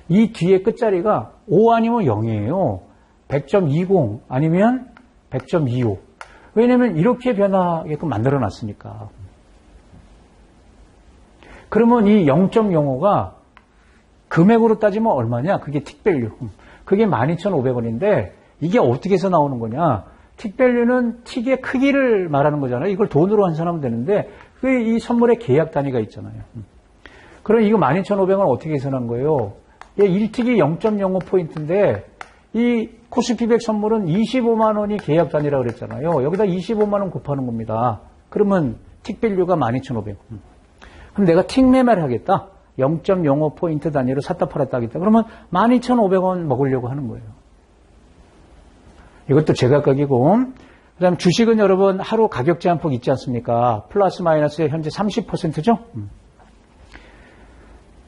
이 뒤에 끝자리가 5 아니면 0이에요. 100.20 아니면 100.25. 왜냐하면 이렇게 변하게끔 만들어놨으니까. 그러면 이 0.05가 금액으로 따지면 얼마냐? 그게 틱밸류. 그게 12,500원인데 이게 어떻게 해서 나오는 거냐? 틱밸류는 틱의 크기를 말하는 거잖아요. 이걸 돈으로 환산하면 되는데 그게 이 선물의 계약 단위가 있잖아요. 그럼 이거 12,500원 어떻게 계산한 거예요? 1틱이 0.05포인트인데 이 코스피 100 선물은 25만 원이 계약 단위라고 그랬잖아요. 여기다 25만 원 곱하는 겁니다. 그러면 틱밸류가 12,500원. 그럼 내가 틱 매매를 하겠다. 0.05포인트 단위로 샀다 팔았다 하겠다. 그러면 12,500원 먹으려고 하는 거예요. 이것도 제각각이고, 그 다음 주식은 여러분 하루 가격 제한폭 있지 않습니까? 플러스 마이너스 현재 30%죠?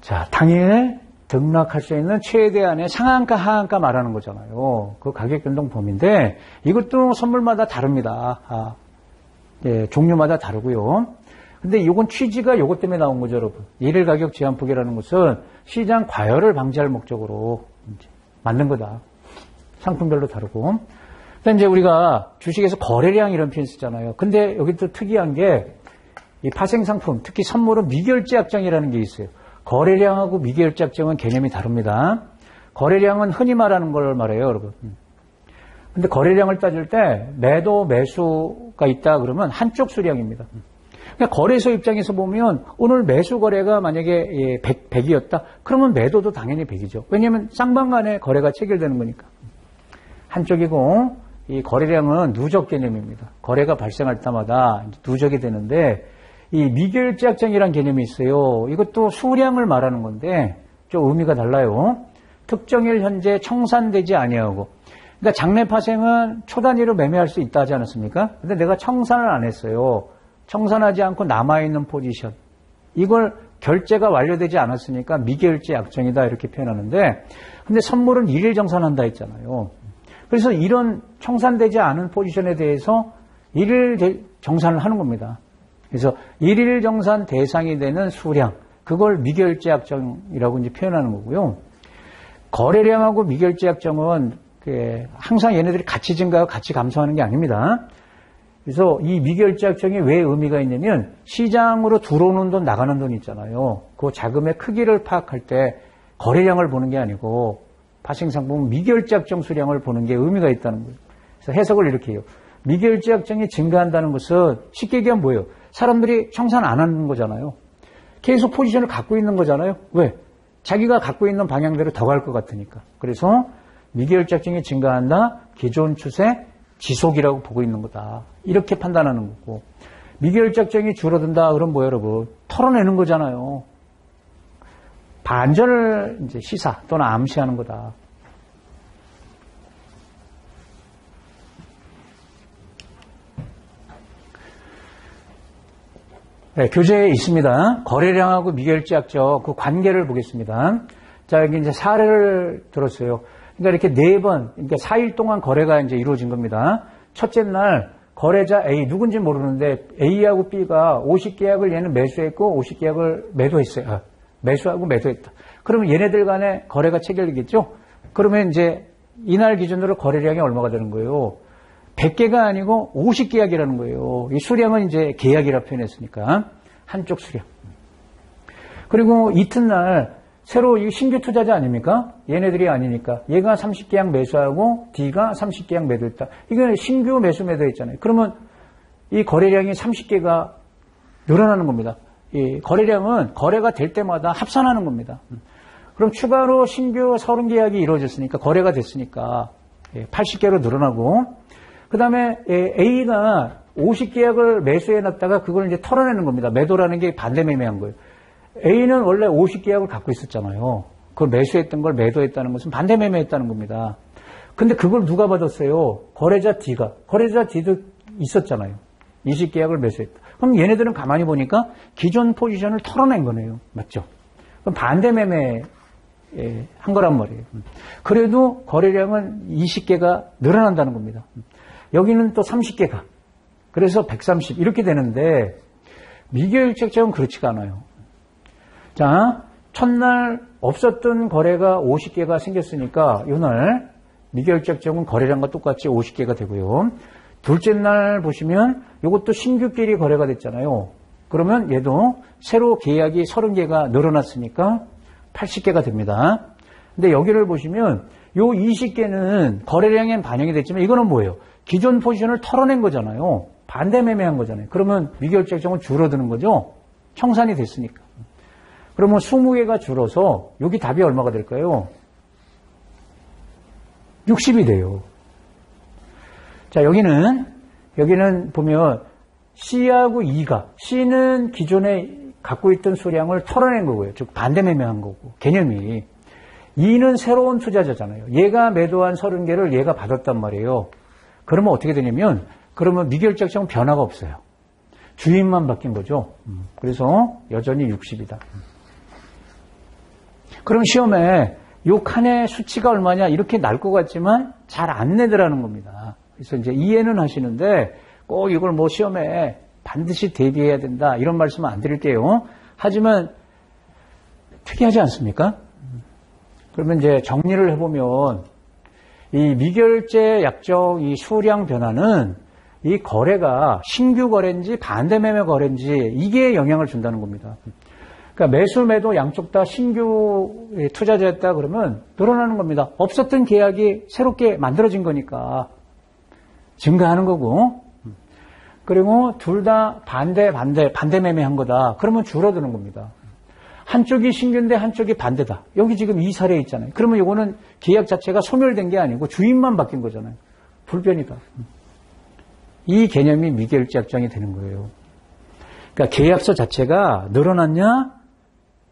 자, 당일 등락할 수 있는 최대한의 상한가, 하한가 말하는 거잖아요. 그 가격 변동 범위인데, 이것도 선물마다 다릅니다. 종류마다 다르고요. 근데 이건 취지가 이것 때문에 나온 거죠, 여러분. 일일 가격 제한폭이라는 것은 시장 과열을 방지할 목적으로 만든 거다. 상품별로 다르고. 그다음 이제 우리가 주식에서 거래량 이런 표현 쓰잖아요. 근데 여기 또 특이한 게 이 파생 상품, 특히 선물은 미결제 약정이라는 게 있어요. 거래량하고 미결제 약정은 개념이 다릅니다. 거래량은 흔히 말하는 걸 말해요, 여러분. 근데 거래량을 따질 때 매도, 매수가 있다 그러면 한쪽 수량입니다. 그러니까 거래소 입장에서 보면 오늘 매수 거래가 만약에 100이었다. 그러면 매도도 당연히 100이죠. 왜냐하면 쌍방간에 거래가 체결되는 거니까. 한쪽이고 이 거래량은 누적 개념입니다. 거래가 발생할 때마다 누적이 되는데 이 미결제 약정이라는 개념이 있어요. 이것도 수량을 말하는 건데 좀 의미가 달라요. 특정일 현재 청산되지 아니하고. 그러니까 장내 파생은 초단위로 매매할 수 있다 하지 않았습니까? 근데 내가 청산을 안 했어요. 청산하지 않고 남아있는 포지션. 이걸 결제가 완료되지 않았으니까 미결제 약정이다 이렇게 표현하는데 근데 선물은 일일 정산한다 했잖아요. 그래서 이런 청산되지 않은 포지션에 대해서 일일 정산을 하는 겁니다. 그래서 일일 정산 대상이 되는 수량, 그걸 미결제 약정이라고 이제 표현하는 거고요. 거래량하고 미결제 약정은 항상 얘네들이 같이 증가하고 같이 감소하는 게 아닙니다. 그래서 이 미결제약정이 왜 의미가 있냐면 시장으로 들어오는 돈, 나가는 돈 있잖아요. 그 자금의 크기를 파악할 때 거래량을 보는 게 아니고 파생상품 미결제약정 수량을 보는 게 의미가 있다는 거예요. 그래서 해석을 이렇게 해요. 미결제약정이 증가한다는 것은 쉽게 얘기하면 뭐예요? 사람들이 청산 안 하는 거잖아요. 계속 포지션을 갖고 있는 거잖아요. 왜? 자기가 갖고 있는 방향대로 더 갈 것 같으니까. 그래서 미결제약정이 증가한다. 기존 추세 지속이라고 보고 있는 거다. 이렇게 판단하는 거고. 미결제약정이 줄어든다. 그럼 뭐예요, 여러분? 털어내는 거잖아요. 반전을 이제 시사 또는 암시하는 거다. 네, 교재에 있습니다. 거래량하고 미결제약정 그 관계를 보겠습니다. 자, 여기 이제 사례를 들었어요. 그러니까 이렇게 4번, 그러니까 4일 동안 거래가 이제 이루어진 겁니다. 첫째 날 거래자 A 누군지 모르는데 A하고 B가 50계약을 얘는 매수했고 50계약을 매도했어요. 매수하고 매도했다. 그러면 얘네들 간에 거래가 체결되겠죠? 그러면 이제 이날 기준으로 거래량이 얼마가 되는 거예요? 100개가 아니고 50계약이라는 거예요. 이 수량은 이제 계약이라 표현했으니까 한쪽 수량. 그리고 이튿날 새로 이 신규 투자자 아닙니까? 얘네들이 아니니까 얘가 30계약 매수하고 D가 30계약 매도했다. 이게 신규 매수 매도했잖아요. 그러면 이 거래량이 30개가 늘어나는 겁니다. 이 거래량은 거래가 될 때마다 합산하는 겁니다. 그럼 추가로 신규 30계약이 이루어졌으니까 거래가 됐으니까 80개로 늘어나고 그 다음에 A가 50계약을 매수해놨다가 그걸 이제 털어내는 겁니다. 매도라는 게 반대 매매한 거예요. A는 원래 50계약을 갖고 있었잖아요. 그걸 매수했던 걸 매도했다는 것은 반대 매매했다는 겁니다. 근데 그걸 누가 받았어요? 거래자 D가. 거래자 D도 있었잖아요. 20계약을 매수했다. 그럼 얘네들은 가만히 보니까 기존 포지션을 털어낸 거네요. 맞죠? 그럼 반대 매매 한 거란 말이에요. 그래도 거래량은 20개가 늘어난다는 겁니다. 여기는 또 30개가. 그래서 130 이렇게 되는데 미결제약정은 그렇지가 않아요. 자, 첫날 없었던 거래가 50개가 생겼으니까 이날 미결제약정은 거래량과 똑같이 50개가 되고요. 둘째 날 보시면 이것도 신규끼리 거래가 됐잖아요. 그러면 얘도 새로 계약이 30개가 늘어났으니까 80개가 됩니다. 근데 여기를 보시면 요 20개는 거래량엔 반영이 됐지만 이거는 뭐예요? 기존 포지션을 털어낸 거잖아요. 반대 매매한 거잖아요. 그러면 미결제약정은 줄어드는 거죠. 청산이 됐으니까. 그러면 20개가 줄어서 여기 답이 얼마가 될까요? 60이 돼요. 자, 여기는 보면 C하고 E가 C는 기존에 갖고 있던 수량을 털어낸 거고요. 즉 반대 매매한 거고 개념이. E는 새로운 투자자잖아요. 얘가 매도한 30개를 얘가 받았단 말이에요. 그러면 어떻게 되냐면 그러면 미결제약정은 변화가 없어요. 주인만 바뀐 거죠. 그래서 여전히 60이다. 그럼 시험에 요 칸의 수치가 얼마냐 이렇게 날 것 같지만 잘 안 내더라는 겁니다. 그래서 이제 이해는 하시는데 꼭 이걸 뭐 시험에 반드시 대비해야 된다 이런 말씀은 안 드릴게요. 하지만 특이하지 않습니까? 그러면 이제 정리를 해보면 이 미결제 약정 이 수량 변화는 이 거래가 신규 거래인지 반대 매매 거래인지 이게 영향을 준다는 겁니다. 그러니까 매수 매도 양쪽 다 신규 투자자였다 그러면 늘어나는 겁니다. 없었던 계약이 새롭게 만들어진 거니까 증가하는 거고, 그리고 둘 다 반대 매매한 거다. 그러면 줄어드는 겁니다. 한쪽이 신규인데 한쪽이 반대다. 여기 지금 이 사례 있잖아요. 그러면 이거는 계약 자체가 소멸된 게 아니고 주인만 바뀐 거잖아요. 불변이다. 이 개념이 미결제약정이 되는 거예요. 그러니까 계약서 자체가 늘어났냐,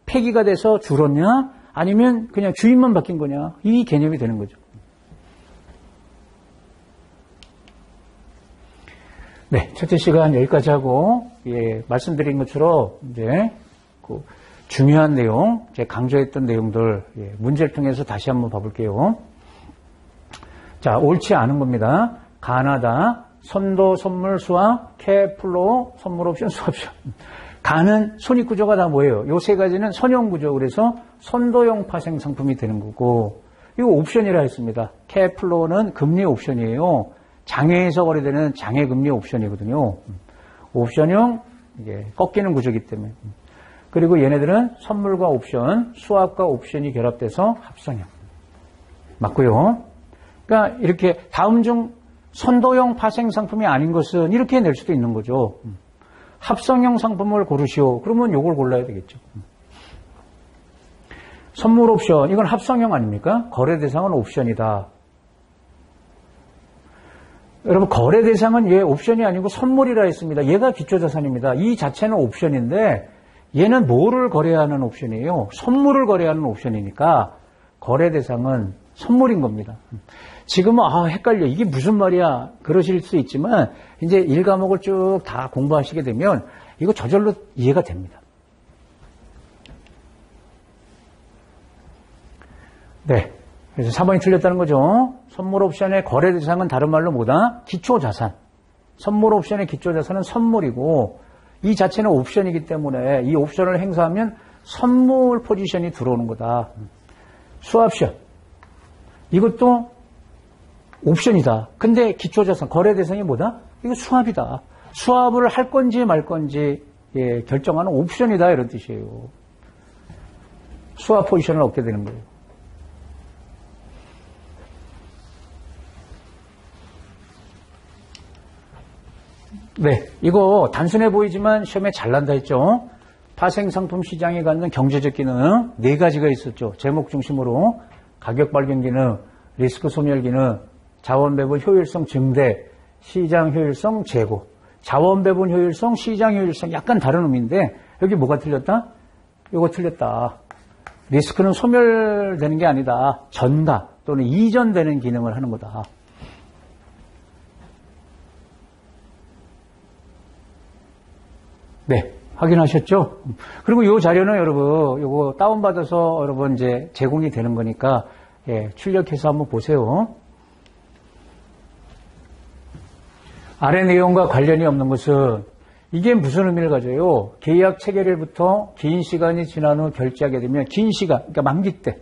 폐기가 돼서 줄었냐, 아니면 그냥 주인만 바뀐 거냐, 이 개념이 되는 거죠. 네, 첫째 시간 여기까지 하고, 말씀드린 것처럼 이제 그 중요한 내용, 제가 강조했던 내용들 문제를 통해서 다시 한번 봐볼게요. 자, 옳지 않은 겁니다. 가나다, 선도, 선물, 수학, 케플로, 선물 옵션, 수옵션. 가는 손익구조가 다 뭐예요? 요 세 가지는 선형구조. 그래서 선도형 파생 상품이 되는 거고, 이거 옵션이라 했습니다. 케플로는 금리 옵션이에요. 장외에서 거래되는 장외금리 옵션이거든요. 옵션형 이게 꺾이는 구조이기 때문에. 그리고 얘네들은 선물과 옵션, 수합과 옵션이 결합돼서 합성형. 맞고요. 그러니까 이렇게 다음 중 선도형 파생 상품이 아닌 것은 이렇게 낼 수도 있는 거죠. 합성형 상품을 고르시오. 그러면 요걸 골라야 되겠죠. 선물 옵션, 이건 합성형 아닙니까? 거래 대상은 옵션이다. 여러분, 거래 대상은 얘 옵션이 아니고 선물이라 했습니다. 얘가 기초자산입니다. 이 자체는 옵션인데 얘는 뭐를 거래하는 옵션이에요? 선물을 거래하는 옵션이니까 거래 대상은 선물인 겁니다. 지금은 헷갈려. 이게 무슨 말이야? 그러실 수 있지만 이제 1과목을 쭉 다 공부하시게 되면 이거 저절로 이해가 됩니다. 네. 그래서 4번이 틀렸다는 거죠. 선물 옵션의 거래 대상은 다른 말로 뭐다? 기초자산. 선물 옵션의 기초자산은 선물이고 이 자체는 옵션이기 때문에 이 옵션을 행사하면 선물 포지션이 들어오는 거다. 수합션. 이것도 옵션이다. 근데 기초자산, 거래 대상이 뭐다? 이거 수합이다. 수합을 할 건지 말 건지 결정하는 옵션이다. 이런 뜻이에요. 수합 포지션을 얻게 되는 거예요. 네, 이거 단순해 보이지만 시험에 잘 난다 했죠. 파생상품 시장에 갖는 경제적 기능 4가지가 있었죠. 제목 중심으로 가격 발견 기능, 리스크 소멸 기능, 자원 배분 효율성 증대, 시장 효율성 제고. 자원 배분 효율성, 시장 효율성 약간 다른 의미인데 여기 뭐가 틀렸다? 이거 틀렸다. 리스크는 소멸되는 게 아니다. 전가 또는 이전되는 기능을 하는 거다. 네, 확인하셨죠? 그리고 이 자료는 여러분, 이거 다운받아서 여러분 이제 제공이 되는 거니까, 출력해서 한번 보세요. 아래 내용과 관련이 없는 것은, 이게 무슨 의미를 가져요? 계약 체결일부터 긴 시간이 지난 후 결제하게 되면, 긴 시간, 그러니까 만기 때,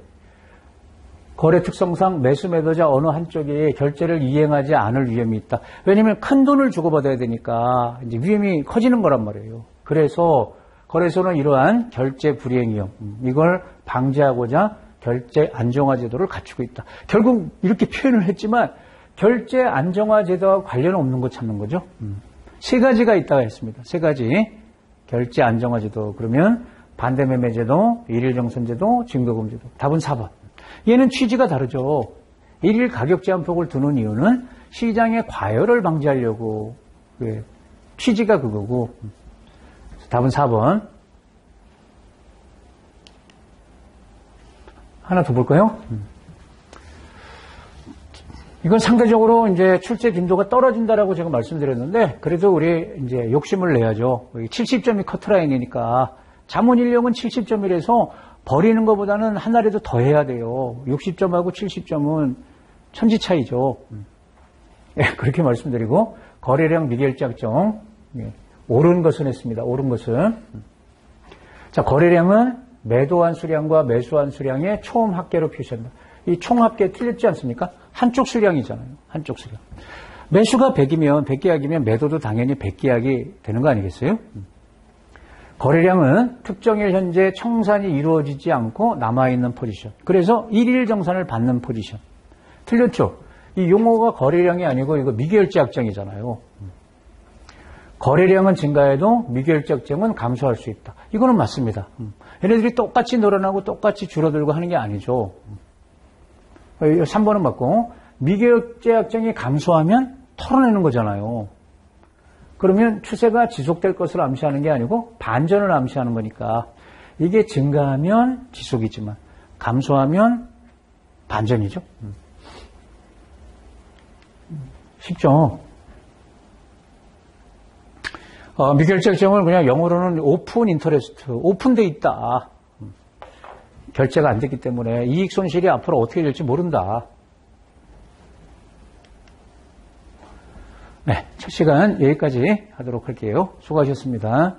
거래 특성상 매수 매도자 어느 한쪽이 결제를 이행하지 않을 위험이 있다. 왜냐하면 큰 돈을 주고받아야 되니까 이제 위험이 커지는 거란 말이에요. 그래서 거래소는 이러한 결제 불이행 위험, 이걸 방지하고자 결제 안정화 제도를 갖추고 있다. 결국 이렇게 표현을 했지만 결제 안정화 제도와 관련 없는 거 찾는 거죠. 3가지가 있다고 했습니다. 3가지. 결제 안정화 제도. 그러면 반대매매 제도, 일일정산 제도, 증거금 제도. 답은 4번. 얘는 취지가 다르죠. 일일 가격 제한폭을 두는 이유는 시장의 과열을 방지하려고. 취지가 그거고. 답은 4번. 하나 더 볼까요? 이건 상대적으로 이제 출제 빈도가 떨어진다라고 제가 말씀드렸는데, 그래도 우리 이제 욕심을 내야죠. 70점이 커트라인이니까. 자문 인력은 70점이라서 버리는 것보다는 하나라도 더 해야 돼요. 60점하고 70점은 천지 차이죠. 그렇게 말씀드리고, 거래량 미결제약정. 옳은 것은 했습니다. 옳은 것은. 자, 거래량은 매도한 수량과 매수한 수량의 총 합계로 표시한다. 이 총 합계 틀렸지 않습니까? 한쪽 수량이잖아요. 한쪽 수량. 매수가 100이면 100계약이면 매도도 당연히 100계약이 되는 거 아니겠어요? 거래량은 특정일 현재 청산이 이루어지지 않고 남아있는 포지션. 그래서 일일 정산을 받는 포지션. 틀렸죠? 이 용어가 거래량이 아니고 이거 미결제 약정이잖아요. 거래량은 증가해도 미결제 약정은 감소할 수 있다. 이거는 맞습니다. 얘네들이 똑같이 늘어나고 똑같이 줄어들고 하는 게 아니죠. 3번은 맞고, 미결제 약정이 감소하면 털어내는 거잖아요. 그러면 추세가 지속될 것을 암시하는 게 아니고 반전을 암시하는 거니까 이게 증가하면 지속이지만 감소하면 반전이죠. 쉽죠? 미결제 약정을 그냥 영어로는 오픈 인터레스트, 오픈돼 있다. 결제가 안 됐기 때문에 이익 손실이 앞으로 어떻게 될지 모른다. 네, 첫 시간 여기까지 하도록 할게요. 수고하셨습니다.